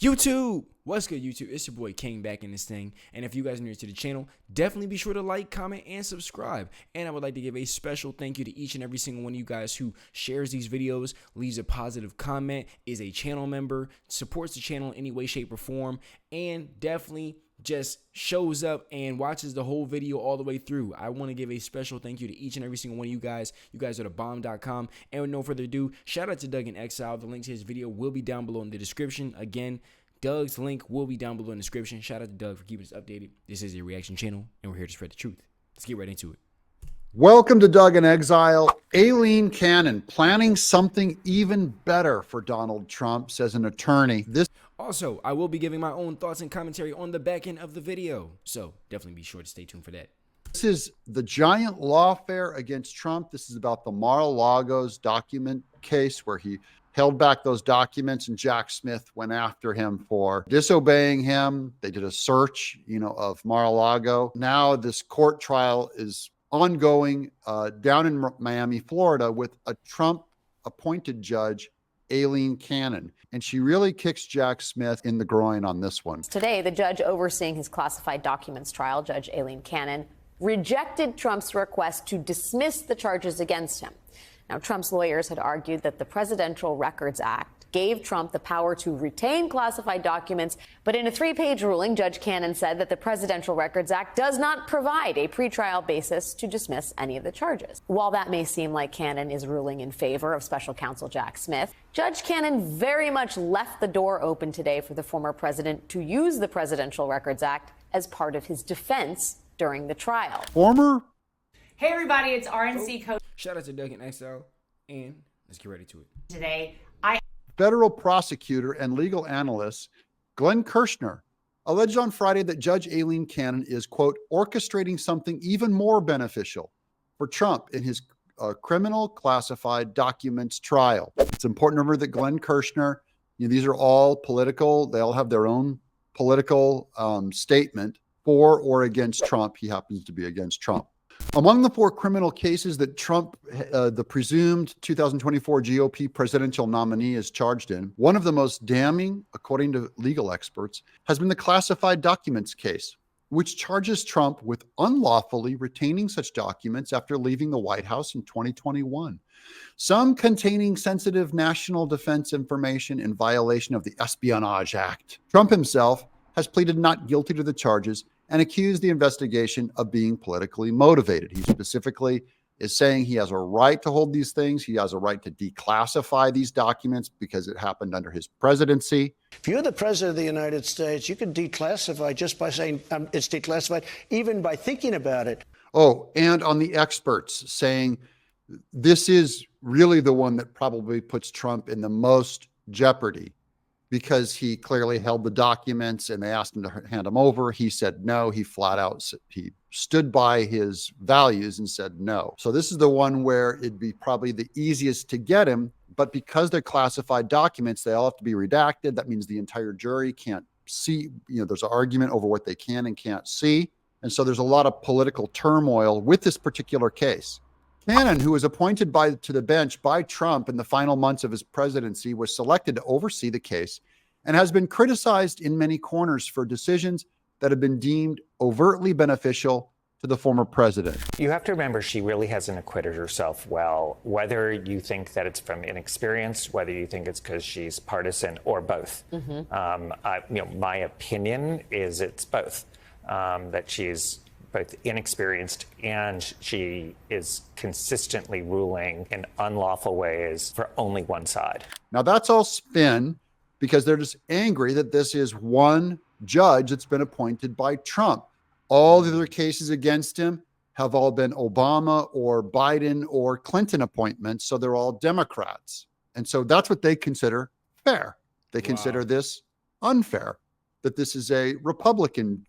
YouTube, what's good YouTube? It's your boy King back in this thing, and if you guys are new to the channel, definitely be sure to like, comment, and subscribe. And I would like to give a special thank you to each and every single one of you guys who shares these videos, leaves a positive comment, is a channel member, supports the channel in any way, shape, or form, and definitely just shows up and watches the whole video all the way through. I want to give a special thank you to each and every single one of you guys. You guys are the bomb.com. And with no further ado, shout out to Doug in Exile. The link to his video will be down below in the description. Again, Doug's link will be down below in the description. Shout out to Doug for keeping us updated. This is a reaction channel, and we're here to spread the truth. Let's get right into it. Welcome to Doug in Exile. Aileen Cannon planning something even better for Donald Trump, says an attorney. Also, I will be giving my own thoughts and commentary on the back end of the video, so definitely be sure to stay tuned for that. This is the giant lawfare against Trump. This is about the Mar-a-Lago's document case where he held back those documents and Jack Smith went after him for disobeying him. They did a search, of Mar-a-Lago. Now this court trial is ongoing down in Miami, Florida, with a Trump-appointed judge, Aileen Cannon, and she really kicks Jack Smith in the groin on this one. Today, the judge overseeing his classified documents trial, Judge Aileen Cannon, rejected Trump's request to dismiss the charges against him. Now, Trump's lawyers had argued that the Presidential Records Act gave Trump the power to retain classified documents, but in a 3-page ruling, Judge Cannon said that the Presidential Records Act does not provide a pretrial basis to dismiss any of the charges. While that may seem like Cannon is ruling in favor of special counsel Jack Smith, Judge Cannon very much left the door open today for the former president to use the Presidential Records Act as part of his defense during the trial. Hey everybody, it's RNC Coach. Shout out to Doug in Exile, and let's get ready to it. Today, Federal prosecutor and legal analyst Glennkersner alleged on Friday that Judge Aileen Cannon is, quote, orchestrating something even more beneficial for Trump in his criminal classified documents trial. It's important to remember that Glennkersner, these are all political. They all have their own political statement for or against Trump. He happens to be against Trump. Among the 4 criminal cases that Trump, the presumed 2024 GOP presidential nominee, is charged in, one of the most damning, according to legal experts, has been the classified documents case, which charges Trump with unlawfully retaining such documents after leaving the White House in 2021, some containing sensitive national defense information in violation of the Espionage Act. Trump himself has pleaded not guilty to the charges and accused the investigation of being politically motivated. He specifically is saying he has a right to hold these things. He has a right to declassify these documents because it happened under his presidency. If you're the president of the United States, you can declassify just by saying it's declassified, even by thinking about it. Oh, and on the experts saying this is really the one that probably puts Trump in the most jeopardy, because he clearly held the documents and they asked him to hand them over. He said no. He flat out, he stood by his values and said no. So this is the one where it'd be probably the easiest to get him, but because they're classified documents, they all have to be redacted. That means the entire jury can't see, there's an argument over what they can and can't see. And so there's a lot of political turmoil with this particular case. Cannon, who was appointed to the bench by Trump in the final months of his presidency, was selected to oversee the case and has been criticized in many corners for decisions that have been deemed overtly beneficial to the former president. You have to remember she really hasn't acquitted herself well, whether you think that it's from inexperience, whether you think it's because she's partisan, or both. My opinion is it's both, that she's both inexperienced and she is consistently ruling in unlawful ways for only one side. Now that's all spin because they're just angry that this is one judge that's been appointed by Trump. All the other cases against him have all been Obama or Biden or Clinton appointments, so they're all Democrats. And so that's what they consider fair. They consider this unfair, that this is a Republican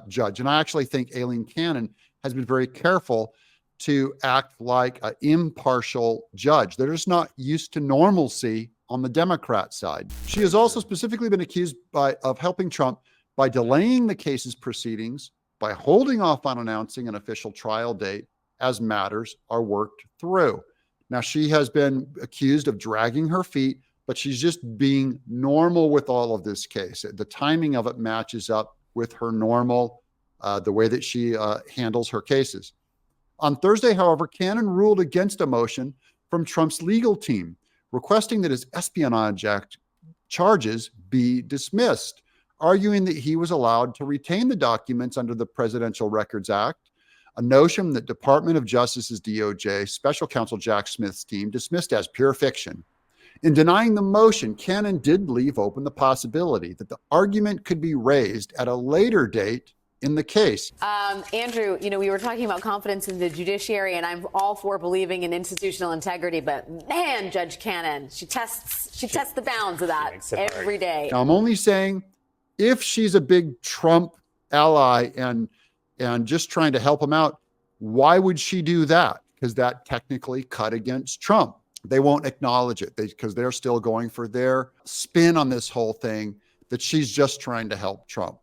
judge. And I actually think Aileen Cannon has been very careful to act like an impartial judge. They're just not used to normalcy on the Democrat side. She has also specifically been accused of helping Trump by delaying the case's proceedings, by holding off on announcing an official trial date as matters are worked through. Now, she has been accused of dragging her feet but she's just being normal with all of this case. The timing of it matches up with her normal, the way that she handles her cases. On Thursday, however, Cannon ruled against a motion from Trump's legal team requesting that his Espionage Act charges be dismissed, arguing that he was allowed to retain the documents under the Presidential Records Act, a notion that Department of Justice's DOJ Special Counsel Jack Smith's team dismissed as pure fiction. In denying the motion, Cannon did leave open the possibility that the argument could be raised at a later date in the case. Andrew, we were talking about confidence in the judiciary, and I'm all for believing in institutional integrity, but man, Judge Cannon, she tests the bounds of that every day. Now, I'm only saying if she's a big Trump ally and just trying to help him out, why would she do that? Because that technically cut against Trump. They won't acknowledge it because they're still going for their spin on this whole thing, that she's just trying to help Trump,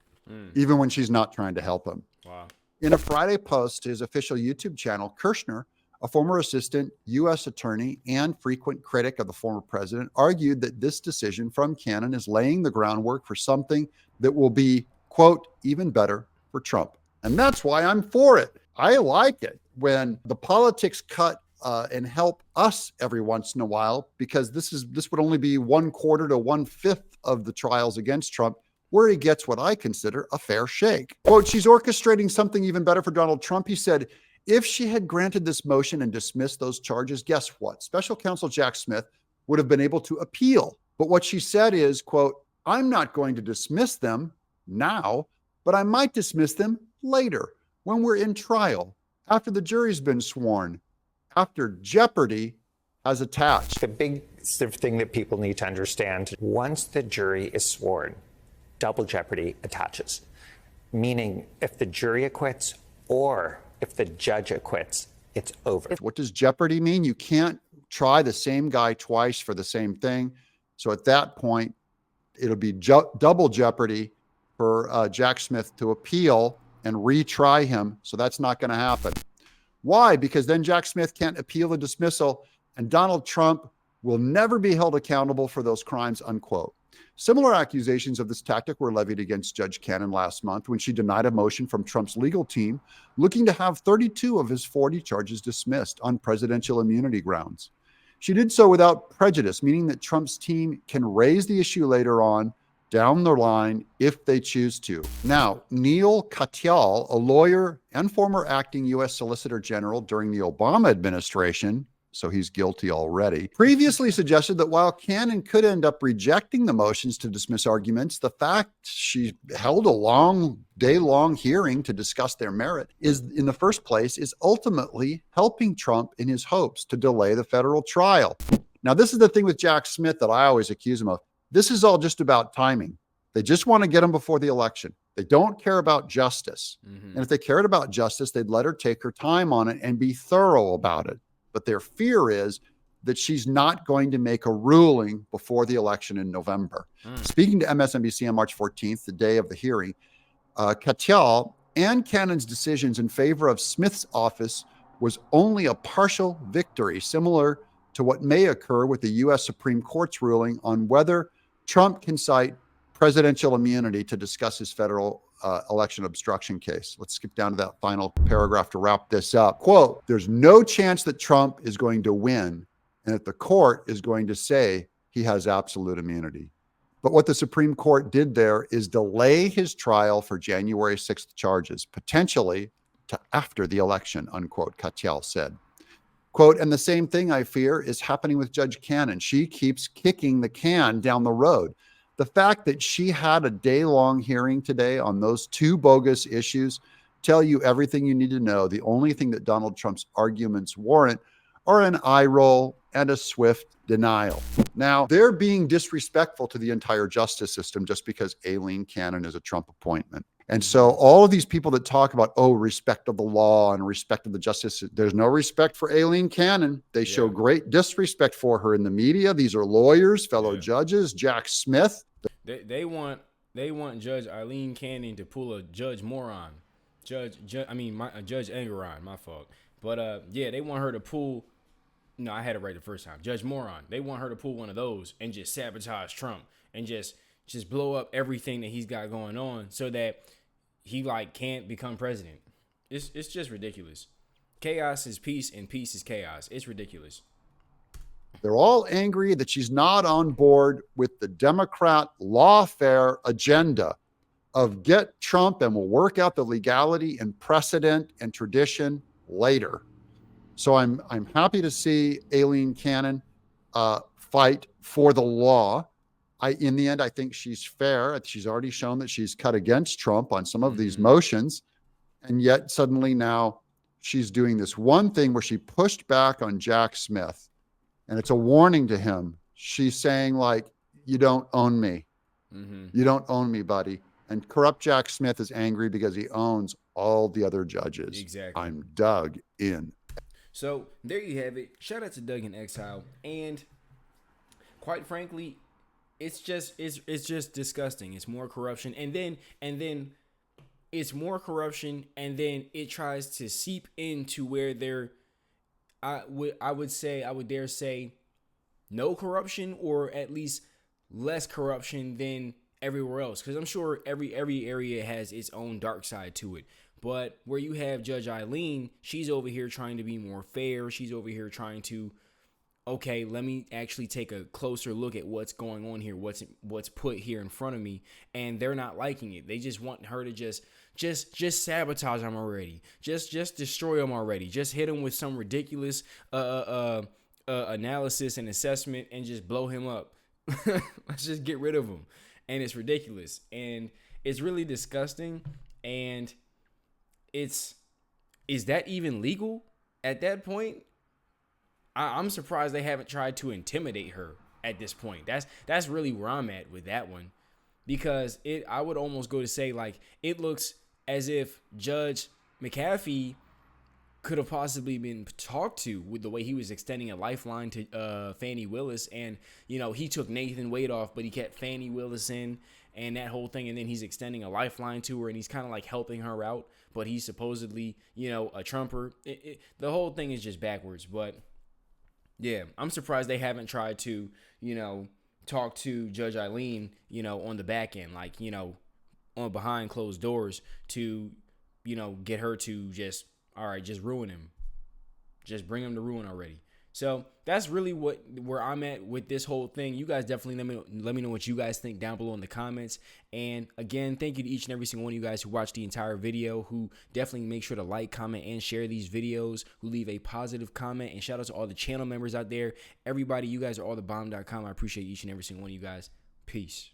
even when she's not trying to help him. Wow. In a Friday post to his official YouTube channel, Kershner, a former assistant U.S. attorney and frequent critic of the former president, argued that this decision from Cannon is laying the groundwork for something that will be, quote, even better for Trump. And that's why I'm for it. I like it when the politics cut and help us every once in a while, because this would only be 1/4 to 1/5 of the trials against Trump, where he gets what I consider a fair shake. Quote, she's orchestrating something even better for Donald Trump. He said, if she had granted this motion and dismissed those charges, guess what? Special counsel Jack Smith would have been able to appeal. But what she said is, quote, I'm not going to dismiss them now, but I might dismiss them later when we're in trial, after the jury's been sworn, after Jeopardy has attached. The big sort of thing that people need to understand, once the jury is sworn, double jeopardy attaches, meaning if the jury acquits or if the judge acquits, it's over. What does Jeopardy mean? You can't try the same guy twice for the same thing. So at that point, it'll be double jeopardy for Jack Smith to appeal and retry him. So that's not going to happen. Why? Because then Jack Smith can't appeal the dismissal, and Donald Trump will never be held accountable for those crimes, unquote. Similar accusations of this tactic were levied against Judge Cannon last month when she denied a motion from Trump's legal team looking to have 32 of his 40 charges dismissed on presidential immunity grounds. She did so without prejudice, meaning that Trump's team can raise the issue later on down the line if they choose to. Now, Neil Katyal, a lawyer and former acting U.S. Solicitor General during the Obama administration, so he's guilty already, previously suggested that while Cannon could end up rejecting the motions to dismiss arguments, the fact she held a day-long hearing to discuss their merit is, in the first place, is ultimately helping Trump in his hopes to delay the federal trial. Now, this is the thing with Jack Smith that I always accuse him of. This is all just about timing. They just want to get him before the election. They don't care about justice. And if they cared about justice, they'd let her take her time on it and be thorough about it. But their fear is that she's not going to make a ruling before the election in November. Speaking to MSNBC on March 14th, the day of the hearing, Katyal and Cannon's decisions in favor of Smith's office was only a partial victory, similar to what may occur with the U.S. Supreme Court's ruling on whether Trump can cite presidential immunity to discuss his federal election obstruction case. Let's skip down to that final paragraph to wrap this up. Quote, there's no chance that Trump is going to win and that the court is going to say he has absolute immunity. But what the Supreme Court did there is delay his trial for January 6th charges, potentially to after the election, unquote, Katyal said. Quote, and the same thing, I fear, is happening with Judge Cannon. She keeps kicking the can down the road. The fact that she had a day-long hearing today on those two bogus issues tell you everything you need to know. The only thing that Donald Trump's arguments warrant are an eye roll and a swift denial. Now, they're being disrespectful to the entire justice system just because Aileen Cannon is a Trump appointment. And so all of these people that talk about, respect of the law and respect of the justice, there's no respect for Aileen Cannon. They show great disrespect for her in the media. These are lawyers, fellow judges, Jack Smith. They want Judge Aileen Cannon to pull a Judge Moron. Judge Engeron, my fault. But they want her to pull No, I had it right the first time. Judge Moron. They want her to pull one of those and just sabotage Trump and just blow up everything that he's got going on so that he like can't become president. It's just ridiculous. Chaos is peace and peace is chaos. It's ridiculous. They're all angry that she's not on board with the Democrat lawfare agenda of get Trump and we'll work out the legality and precedent and tradition later. So I'm happy to see Aileen Cannon fight for the law. In the end, I think she's fair. She's already shown that she's cut against Trump on some of these motions. And yet suddenly now she's doing this one thing where she pushed back on Jack Smith. And it's a warning to him. She's saying like, you don't own me. You don't own me, buddy. And corrupt Jack Smith is angry because he owns all the other judges. Exactly. I'm dug in. So there you have it. Shout out to Doug in Exile. And quite frankly, it's just disgusting. It's more corruption. And then it's more corruption. And then it tries to seep into where I would dare say no corruption, or at least less corruption than everywhere else. Because I'm sure every area has its own dark side to it. But where you have Judge Aileen, she's over here trying to be more fair. She's over here trying to, okay, let me actually take a closer look at what's going on here, what's put here in front of me, and they're not liking it. They just want her to just sabotage them already. Just destroy them already. Just hit him with some ridiculous analysis and assessment and just blow him up. Let's just get rid of him. And it's ridiculous. And it's really disgusting. And is that even legal at that point? I'm surprised they haven't tried to intimidate her at this point. That's really where I'm at with that one. Because I would almost go to say, like, it looks as if Judge McAfee could have possibly been talked to with the way he was extending a lifeline to Fani Willis. And, he took Nathan Wade off, but he kept Fani Willis in and that whole thing. And then he's extending a lifeline to her and he's kind of like helping her out. But he's supposedly, a Trumper. The whole thing is just backwards. But, yeah, I'm surprised they haven't tried to, talk to Judge Aileen, on the back end. Like, on behind closed doors to, get her to just ruin him. Just bring him to ruin already. So that's really where I'm at with this whole thing. You guys definitely let me know what you guys think down below in the comments. And again, thank you to each and every single one of you guys who watched the entire video, who definitely make sure to like, comment, and share these videos, who leave a positive comment. And shout out to all the channel members out there. Everybody, you guys are all the bomb.com. I appreciate each and every single one of you guys. Peace.